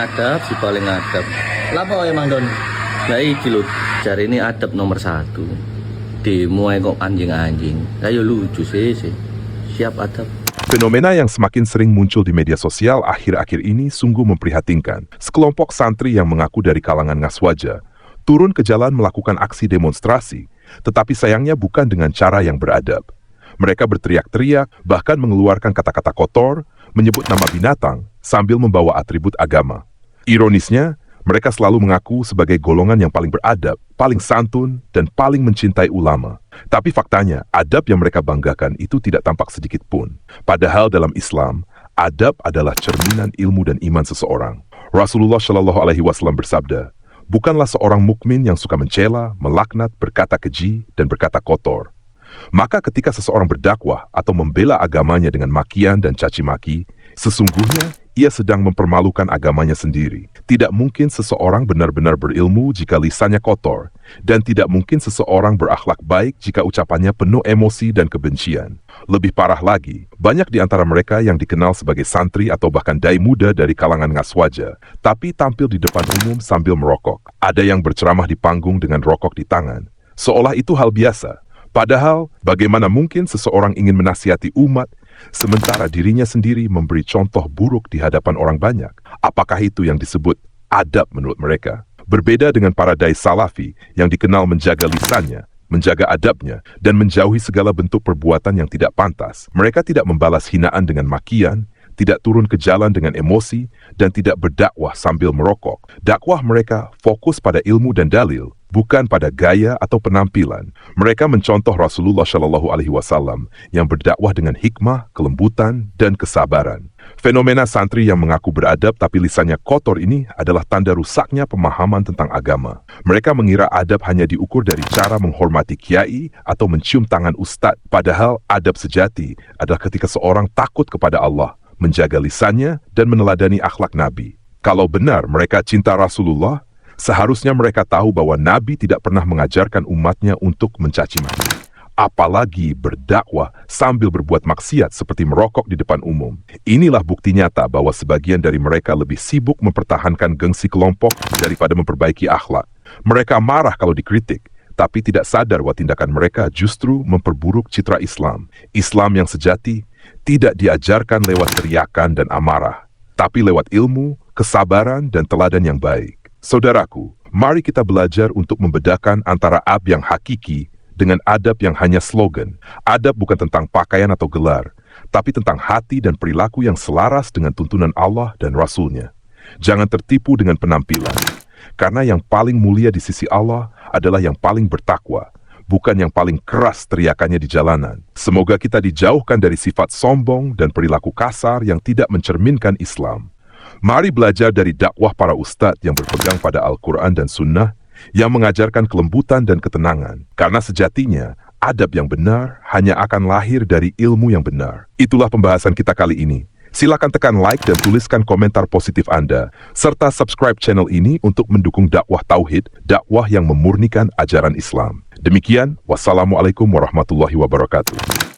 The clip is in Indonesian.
adab, si paling adab. Lapo emang Don? Lah iki lho, jare ini adab nomor 1. Demo ae kok anjing-anjing. Ayo lucu sih. Siap adab. Fenomena yang semakin sering muncul di media sosial akhir-akhir ini sungguh memprihatinkan. Sekelompok santri yang mengaku dari kalangan Ngaswaja turun ke jalan melakukan aksi demonstrasi, tetapi sayangnya bukan dengan cara yang beradab. Mereka berteriak-teriak, bahkan mengeluarkan kata-kata kotor, menyebut nama binatang, sambil membawa atribut agama. Ironisnya, mereka selalu mengaku sebagai golongan yang paling beradab, paling santun, dan paling mencintai ulama. Tapi faktanya, adab yang mereka banggakan itu tidak tampak sedikit pun. Padahal dalam Islam, adab adalah cerminan ilmu dan iman seseorang. Rasulullah Shallallahu Alaihi Wasallam bersabda, bukanlah seorang mukmin yang suka mencela, melaknat, berkata keji, dan berkata kotor. Maka ketika seseorang berdakwah atau membela agamanya dengan makian dan caci maki, sesungguhnya ia sedang mempermalukan agamanya sendiri. Tidak mungkin seseorang benar-benar berilmu jika lisannya kotor, dan tidak mungkin seseorang berakhlak baik jika ucapannya penuh emosi dan kebencian. Lebih parah lagi, banyak di antara mereka yang dikenal sebagai santri atau bahkan dai muda dari kalangan Ngaswaja, tapi tampil di depan umum sambil merokok. Ada yang berceramah di panggung dengan rokok di tangan, seolah itu hal biasa. Padahal, bagaimana mungkin seseorang ingin menasihati umat, sementara dirinya sendiri memberi contoh buruk di hadapan orang banyak? Apakah itu yang disebut adab menurut mereka? Berbeda dengan para dai salafi yang dikenal menjaga lisannya, menjaga adabnya, dan menjauhi segala bentuk perbuatan yang tidak pantas. Mereka tidak membalas hinaan dengan makian, tidak turun ke jalan dengan emosi, dan tidak berdakwah sambil merokok. Dakwah mereka fokus pada ilmu dan dalil, bukan pada gaya atau penampilan. Mereka mencontoh Rasulullah Shallallahu Alaihi Wasallam yang berdakwah dengan hikmah, kelembutan, dan kesabaran. Fenomena santri yang mengaku beradab tapi lisannya kotor ini adalah tanda rusaknya pemahaman tentang agama. Mereka mengira adab hanya diukur dari cara menghormati kiai atau mencium tangan ustadz. Padahal adab sejati adalah ketika seorang takut kepada Allah, menjaga lisannya, dan meneladani akhlak Nabi. Kalau benar mereka cinta Rasulullah, seharusnya mereka tahu bahwa Nabi tidak pernah mengajarkan umatnya untuk mencaci maki. Apalagi berdakwah sambil berbuat maksiat seperti merokok di depan umum. Inilah bukti nyata bahwa sebagian dari mereka lebih sibuk mempertahankan gengsi kelompok daripada memperbaiki akhlak. Mereka marah kalau dikritik, tapi tidak sadar bahwa tindakan mereka justru memperburuk citra Islam. Islam yang sejati tidak diajarkan lewat teriakan dan amarah, tapi lewat ilmu, kesabaran, dan teladan yang baik. Saudaraku, mari kita belajar untuk membedakan antara adab yang hakiki dengan adab yang hanya slogan. Adab bukan tentang pakaian atau gelar, tapi tentang hati dan perilaku yang selaras dengan tuntunan Allah dan Rasul-Nya. Jangan tertipu dengan penampilan, karena yang paling mulia di sisi Allah adalah yang paling bertakwa, bukan yang paling keras teriakannya di jalanan. Semoga kita dijauhkan dari sifat sombong dan perilaku kasar yang tidak mencerminkan Islam. Mari belajar dari dakwah para ustadz yang berpegang pada Al-Quran dan Sunnah, yang mengajarkan kelembutan dan ketenangan. Karena sejatinya, adab yang benar hanya akan lahir dari ilmu yang benar. Itulah pembahasan kita kali ini. Silakan tekan like dan tuliskan komentar positif Anda, serta subscribe channel ini untuk mendukung dakwah tauhid, dakwah yang memurnikan ajaran Islam. Demikian, wassalamualaikum warahmatullahi wabarakatuh.